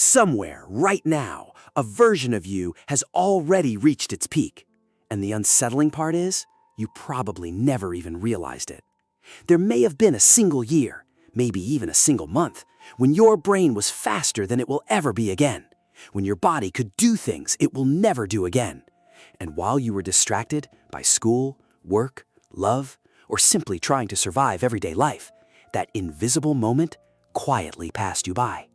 Somewhere, right now, a version of you has already reached its peak. And the unsettling part is, you probably never even realized it. There may have been a single year, maybe even a single month, when your brain was faster than it will ever be again, when your body could do things it will never do again. And while you were distracted by school, work, love, or simply trying to survive everyday life, that invisible moment quietly passed you by.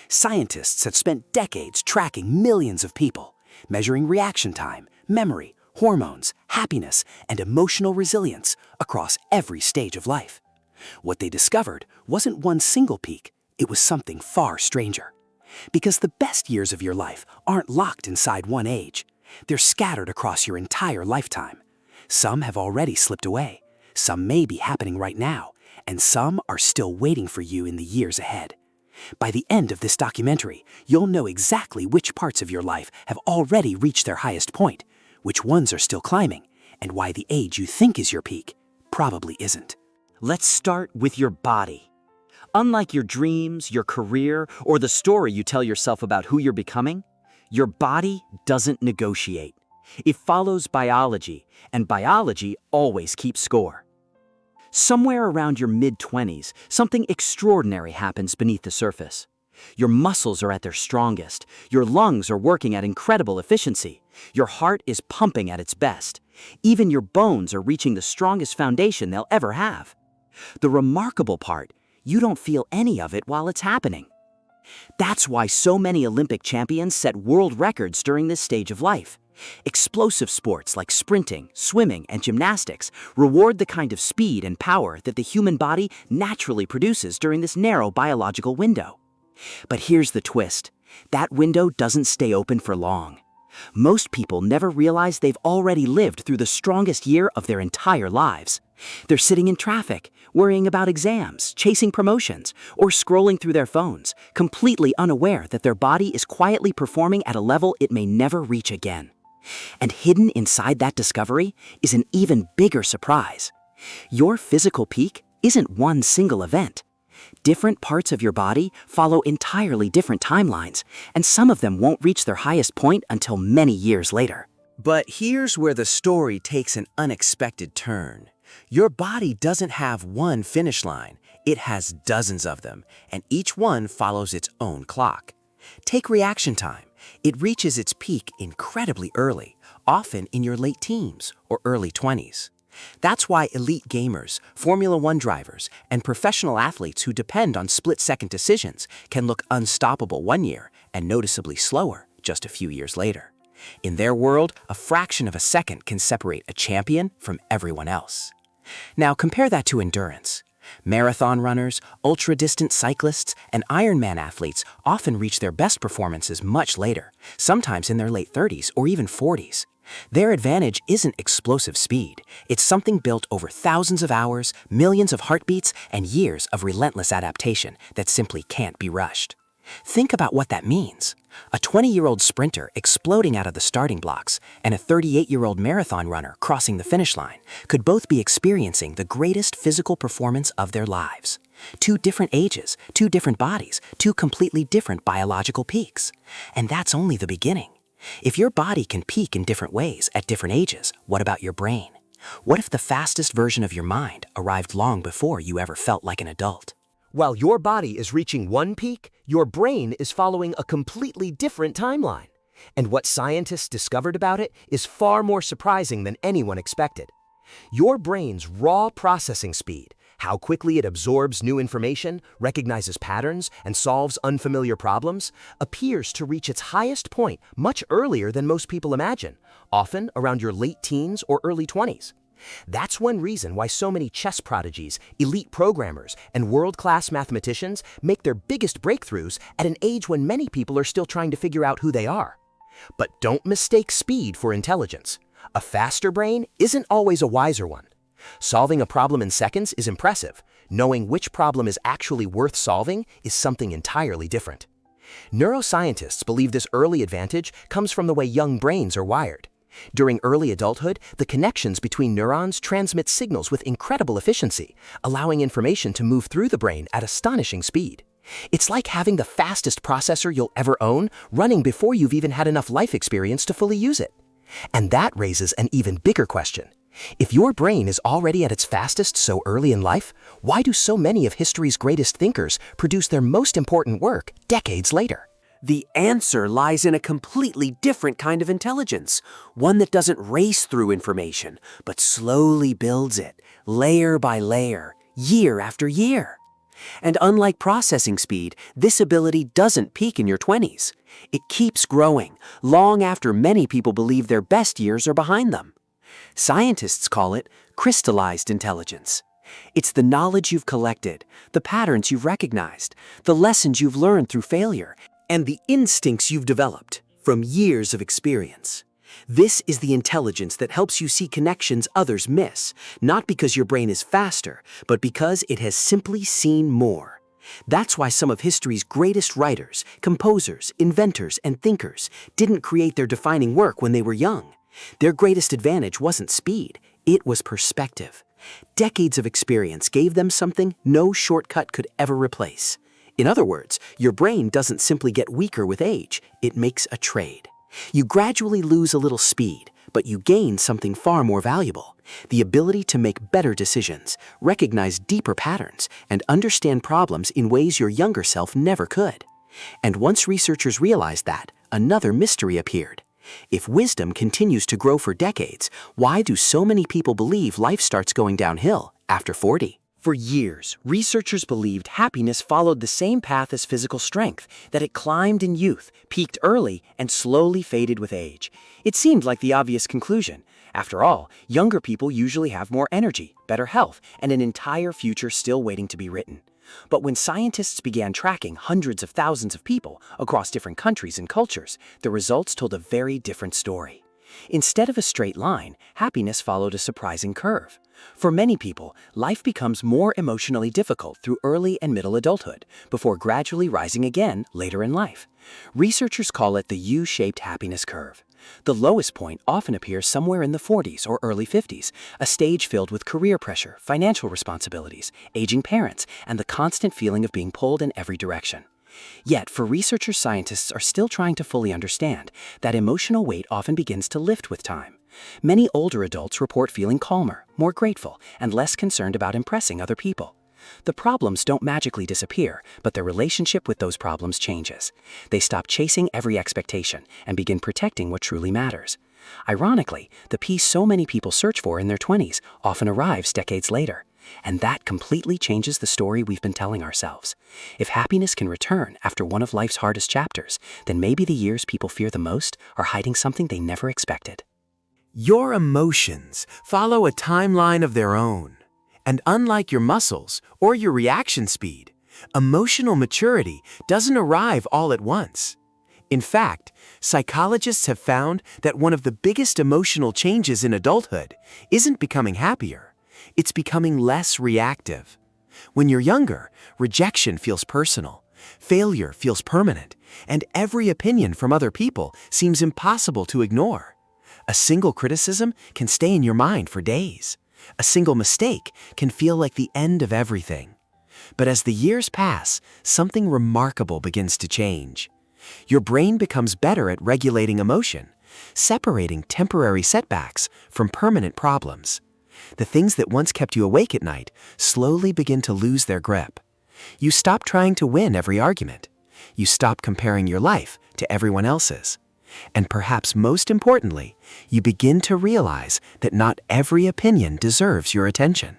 Scientists have spent decades tracking millions of people, measuring reaction time, memory, hormones, happiness, and emotional resilience across every stage of life. What they discovered wasn't one single peak, it was something far stranger. Because the best years of your life aren't locked inside one age. They're scattered across your entire lifetime. Some have already slipped away, some may be happening right now, and some are still waiting for you in the years ahead. By the end of this documentary, you'll know exactly which parts of your life have already reached their highest point, which ones are still climbing, and why the age you think is your peak probably isn't. Let's start with your body. Unlike your dreams, your career, or the story you tell yourself about who you're becoming, your body doesn't negotiate. It follows biology, and biology always keeps score. Somewhere around your mid-20s, something extraordinary happens beneath the surface. Your muscles are at their strongest, your lungs are working at incredible efficiency, your heart is pumping at its best. Even your bones are reaching the strongest foundation they'll ever have. The remarkable part, you don't feel any of it while it's happening. That's why so many Olympic champions set world records during this stage of life. Explosive sports like sprinting, swimming, and gymnastics reward the kind of speed and power that the human body naturally produces during this narrow biological window. But here's the twist. That window doesn't stay open for long. Most people never realize they've already lived through the strongest year of their entire lives. They're sitting in traffic, worrying about exams, chasing promotions, or scrolling through their phones, completely unaware that their body is quietly performing at a level it may never reach again. And hidden inside that discovery is an even bigger surprise. Your physical peak isn't one single event. Different parts of your body follow entirely different timelines, and some of them won't reach their highest point until many years later. But here's where the story takes an unexpected turn. Your body doesn't have one finish line, it has dozens of them, and each one follows its own clock. Take reaction time. It reaches its peak incredibly early, often in your late teens or early 20s. That's why elite gamers, Formula One drivers, and professional athletes who depend on split-second decisions can look unstoppable one year and noticeably slower just a few years later. In their world, a fraction of a second can separate a champion from everyone else. Now compare that to endurance. Marathon runners, ultra-distance cyclists, and Ironman athletes often reach their best performances much later, sometimes in their late 30s or even 40s. Their advantage isn't explosive speed. It's something built over thousands of hours, millions of heartbeats, and years of relentless adaptation that simply can't be rushed. Think about what that means. A 20-year-old sprinter exploding out of the starting blocks and a 38-year-old marathon runner crossing the finish line could both be experiencing the greatest physical performance of their lives. Two different ages, two different bodies, two completely different biological peaks. And that's only the beginning. If your body can peak in different ways at different ages, what about your brain? What if the fastest version of your mind arrived long before you ever felt like an adult? While your body is reaching one peak, your brain is following a completely different timeline. And what scientists discovered about it is far more surprising than anyone expected. Your brain's raw processing speed, how quickly it absorbs new information, recognizes patterns, and solves unfamiliar problems, appears to reach its highest point much earlier than most people imagine, often around your late teens or early 20s. That's one reason why so many chess prodigies, elite programmers, and world-class mathematicians make their biggest breakthroughs at an age when many people are still trying to figure out who they are. But don't mistake speed for intelligence. A faster brain isn't always a wiser one. Solving a problem in seconds is impressive. Knowing which problem is actually worth solving is something entirely different. Neuroscientists believe this early advantage comes from the way young brains are wired. During early adulthood, the connections between neurons transmit signals with incredible efficiency, allowing information to move through the brain at astonishing speed. It's like having the fastest processor you'll ever own running before you've even had enough life experience to fully use it. And that raises an even bigger question. If your brain is already at its fastest so early in life, why do so many of history's greatest thinkers produce their most important work decades later? The answer lies in a completely different kind of intelligence, one that doesn't race through information, but slowly builds it, layer by layer, year after year. And unlike processing speed, this ability doesn't peak in your 20s. It keeps growing, long after many people believe their best years are behind them. Scientists call it crystallized intelligence. It's the knowledge you've collected, the patterns you've recognized, the lessons you've learned through failure, and the instincts you've developed from years of experience. This is the intelligence that helps you see connections others miss, not because your brain is faster, but because it has simply seen more. That's why some of history's greatest writers, composers, inventors, and thinkers didn't create their defining work when they were young. Their greatest advantage wasn't speed, it was perspective. Decades of experience gave them something no shortcut could ever replace. In other words, your brain doesn't simply get weaker with age, it makes a trade. You gradually lose a little speed, but you gain something far more valuable: the ability to make better decisions, recognize deeper patterns, and understand problems in ways your younger self never could. And once researchers realized that, another mystery appeared. If wisdom continues to grow for decades, why do so many people believe life starts going downhill after 40? For years, researchers believed happiness followed the same path as physical strength, that it climbed in youth, peaked early, and slowly faded with age. It seemed like the obvious conclusion. After all, younger people usually have more energy, better health, and an entire future still waiting to be written. But when scientists began tracking hundreds of thousands of people across different countries and cultures, the results told a very different story. Instead of a straight line, happiness followed a surprising curve. For many people, life becomes more emotionally difficult through early and middle adulthood, before gradually rising again later in life. Researchers call it the U-shaped happiness curve. The lowest point often appears somewhere in the 40s or early 50s, a stage filled with career pressure, financial responsibilities, aging parents, and the constant feeling of being pulled in every direction. Yet, for researchers, scientists are still trying to fully understand that emotional weight often begins to lift with time. Many older adults report feeling calmer, more grateful, and less concerned about impressing other people. The problems don't magically disappear, but their relationship with those problems changes. They stop chasing every expectation and begin protecting what truly matters. Ironically, the peace so many people search for in their 20s often arrives decades later. And that completely changes the story we've been telling ourselves. If happiness can return after one of life's hardest chapters, then maybe the years people fear the most are hiding something they never expected. Your emotions follow a timeline of their own. And unlike your muscles or your reaction speed, emotional maturity doesn't arrive all at once. In fact, psychologists have found that one of the biggest emotional changes in adulthood isn't becoming happier, it's becoming less reactive. When you're younger, rejection feels personal, failure feels permanent, and every opinion from other people seems impossible to ignore. A single criticism can stay in your mind for days. A single mistake can feel like the end of everything. But as the years pass, something remarkable begins to change. Your brain becomes better at regulating emotion, separating temporary setbacks from permanent problems. The things that once kept you awake at night slowly begin to lose their grip. You stop trying to win every argument. You stop comparing your life to everyone else's. And perhaps most importantly, you begin to realize that not every opinion deserves your attention.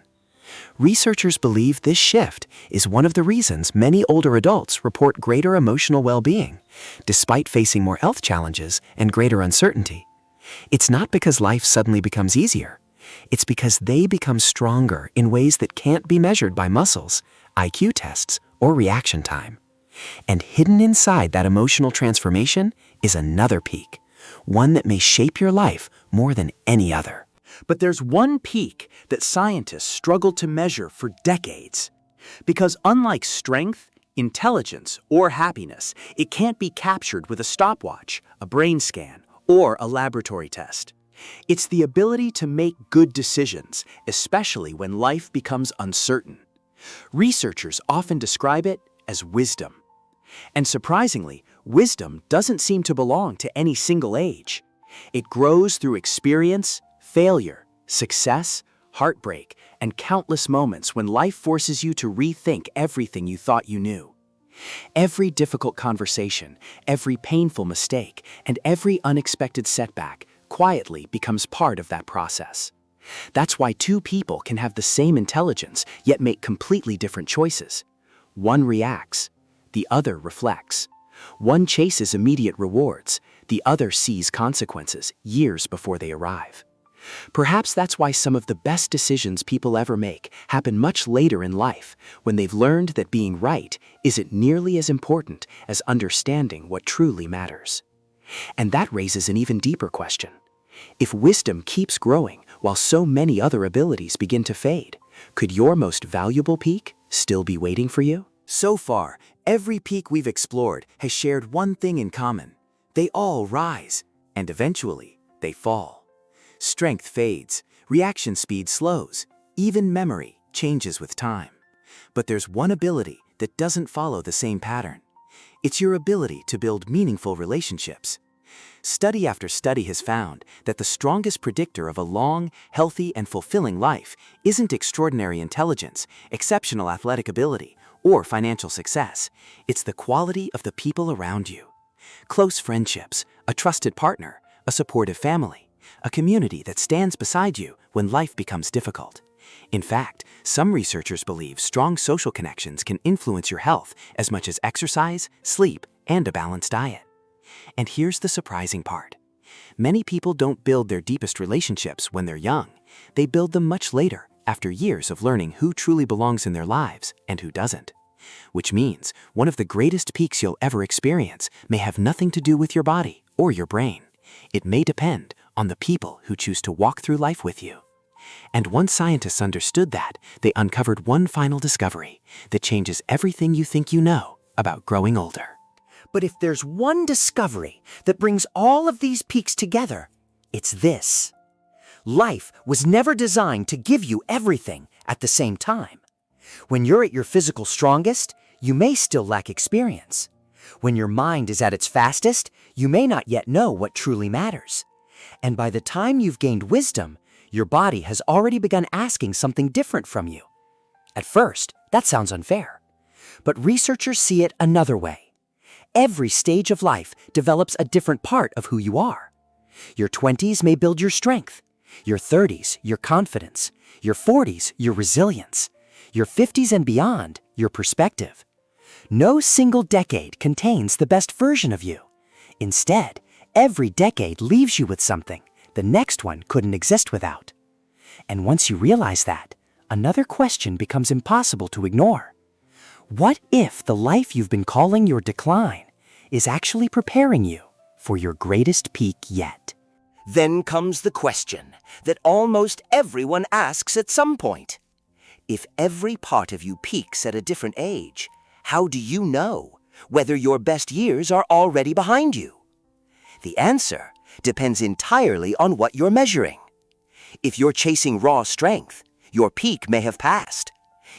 Researchers believe this shift is one of the reasons many older adults report greater emotional well-being, despite facing more health challenges and greater uncertainty. It's not because life suddenly becomes easier. It's because they become stronger in ways that can't be measured by muscles, IQ tests, or reaction time. And hidden inside that emotional transformation is another peak, one that may shape your life more than any other. But there's one peak that scientists struggled to measure for decades. Because unlike strength, intelligence, or happiness, it can't be captured with a stopwatch, a brain scan, or a laboratory test. It's the ability to make good decisions, especially when life becomes uncertain. Researchers often describe it as wisdom. And surprisingly, wisdom doesn't seem to belong to any single age. It grows through experience, failure, success, heartbreak, and countless moments when life forces you to rethink everything you thought you knew. Every difficult conversation, every painful mistake, and every unexpected setback quietly becomes part of that process. That's why two people can have the same intelligence yet make completely different choices. One reacts, the other reflects. One chases immediate rewards, the other sees consequences years before they arrive. Perhaps that's why some of the best decisions people ever make happen much later in life, when they've learned that being right isn't nearly as important as understanding what truly matters. And that raises an even deeper question. If wisdom keeps growing while so many other abilities begin to fade, could your most valuable peak still be waiting for you? So far, every peak we've explored has shared one thing in common. They all rise, and eventually, they fall. Strength fades, reaction speed slows, even memory changes with time. But there's one ability that doesn't follow the same pattern. It's your ability to build meaningful relationships. Study after study has found that the strongest predictor of a long, healthy, and fulfilling life isn't extraordinary intelligence, exceptional athletic ability, or financial success. It's the quality of the people around you. Close friendships, a trusted partner, a supportive family, a community that stands beside you when life becomes difficult. In fact, some researchers believe strong social connections can influence your health as much as exercise, sleep, and a balanced diet. And here's the surprising part. Many people don't build their deepest relationships when they're young. They build them much later, after years of learning who truly belongs in their lives and who doesn't. Which means one of the greatest peaks you'll ever experience may have nothing to do with your body or your brain. It may depend on the people who choose to walk through life with you. And once scientists understood that, they uncovered one final discovery that changes everything you think you know about growing older. But if there's one discovery that brings all of these peaks together, it's this. Life was never designed to give you everything at the same time. When you're at your physical strongest, you may still lack experience. When your mind is at its fastest, you may not yet know what truly matters. And by the time you've gained wisdom, your body has already begun asking something different from you. At first, that sounds unfair. But researchers see it another way. Every stage of life develops a different part of who you are. Your 20s may build your strength. Your 30s, your confidence. Your 40s, your resilience. Your 50s and beyond, your perspective. No single decade contains the best version of you. Instead, every decade leaves you with something the next one couldn't exist without. And once you realize that, another question becomes impossible to ignore. What if the life you've been calling your decline is actually preparing you for your greatest peak yet? Then comes the question that almost everyone asks at some point. If every part of you peaks at a different age, how do you know whether your best years are already behind you? The answer depends entirely on what you're measuring. If you're chasing raw strength, your peak may have passed.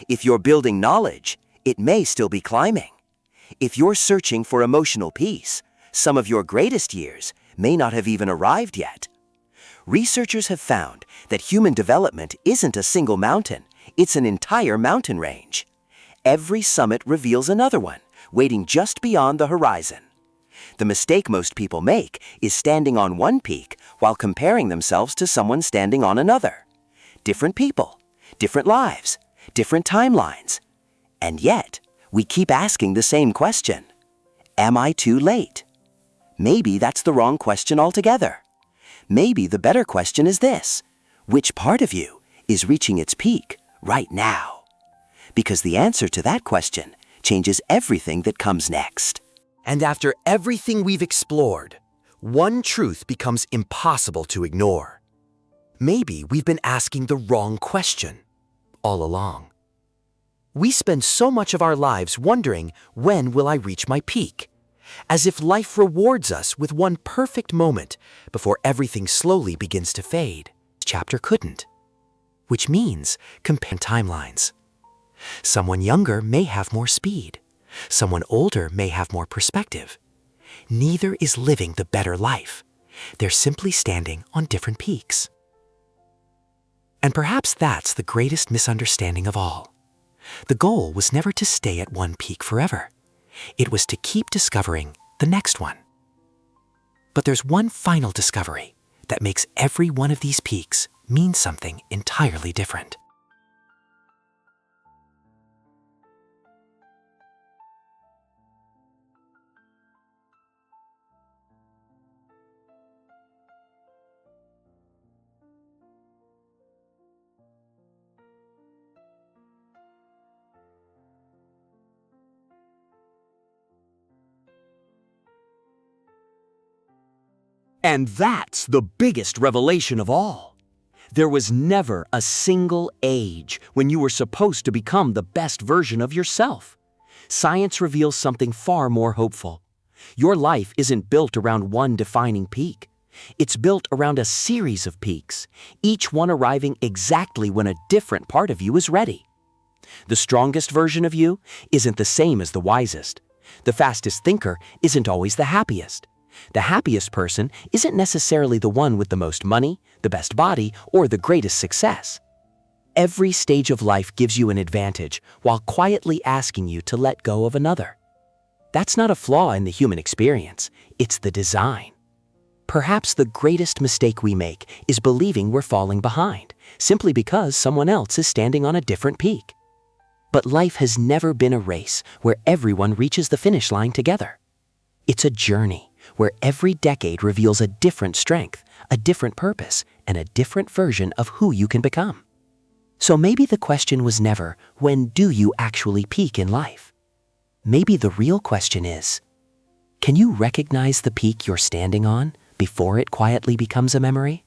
If you're building knowledge, it may still be climbing. If you're searching for emotional peace, some of your greatest years may not have even arrived yet. Researchers have found that human development isn't a single mountain, it's an entire mountain range. Every summit reveals another one, waiting just beyond the horizon. The mistake most people make is standing on one peak while comparing themselves to someone standing on another. Different people, different lives, different timelines. And yet, we keep asking the same question. Am I too late? Maybe that's the wrong question altogether. Maybe the better question is this: which part of you is reaching its peak right now? Because the answer to that question changes everything that comes next. And after everything we've explored, one truth becomes impossible to ignore. Maybe we've been asking the wrong question all along. We spend so much of our lives wondering, when will I reach my peak? As if life rewards us with one perfect moment before everything slowly begins to fade. This chapter couldn't. Which means compare timelines. Someone younger may have more speed. Someone older may have more perspective. Neither is living the better life. They're simply standing on different peaks. And perhaps that's the greatest misunderstanding of all. The goal was never to stay at one peak forever. It was to keep discovering the next one. But there's one final discovery that makes every one of these peaks mean something entirely different. And that's the biggest revelation of all. There was never a single age when you were supposed to become the best version of yourself. Science reveals something far more hopeful. Your life isn't built around one defining peak. It's built around a series of peaks, each one arriving exactly when a different part of you is ready. The strongest version of you isn't the same as the wisest. The fastest thinker isn't always the happiest. The happiest person isn't necessarily the one with the most money, the best body, or the greatest success. Every stage of life gives you an advantage while quietly asking you to let go of another. That's not a flaw in the human experience, it's the design. Perhaps the greatest mistake we make is believing we're falling behind, simply because someone else is standing on a different peak. But life has never been a race where everyone reaches the finish line together. It's a journey where every decade reveals a different strength, a different purpose, and a different version of who you can become. So maybe the question was never, when do you actually peak in life? Maybe the real question is, can you recognize the peak you're standing on before it quietly becomes a memory?